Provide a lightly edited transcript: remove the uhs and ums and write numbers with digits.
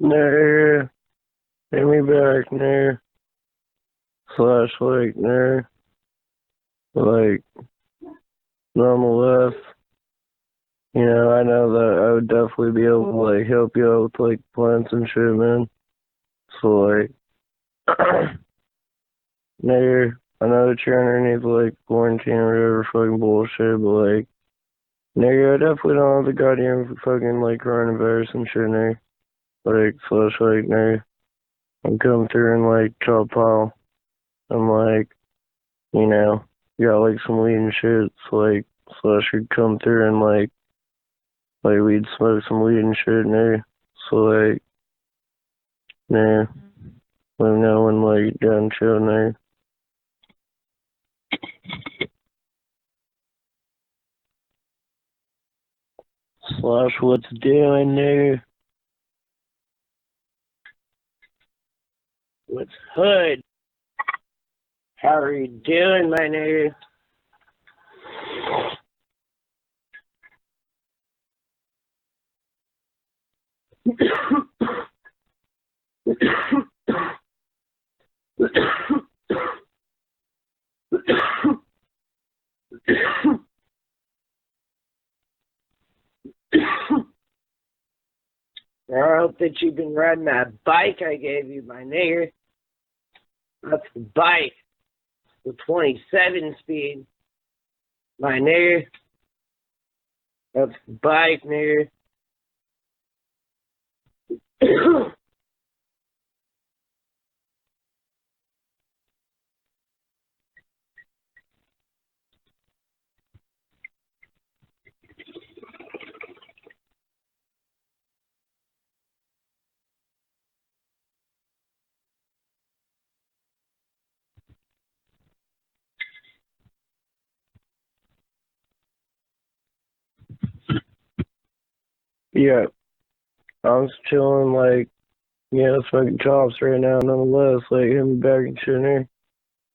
No, hit me back, no. Slash, like, no. Like, nonetheless, I know that I would definitely be able to, like, help you out with, like, plants and shit, man. So, like, no, I know that you're underneath, like, quarantine or whatever fucking bullshit, but, like, no, I definitely don't have the goddamn fucking, like, coronavirus and shit, no. Like, slash, like, no. I'm coming through and, like, chop pile. I'm, like, you know, got like some weed and shit. So like, slash would come through and like we'd smoke some weed and shit. No, so like, nah, let me know when like you're done chilling there. Slash, what's doing there? What's hood? How are you doing, my nigga? I hope that you've been riding that bike I gave you, my nigga. That's the bike. The 27 speed. My nigga. That's the bike, nigga. Yeah, I'm just chilling, like, smoking chops right now, nonetheless, like, hit me back and shit here.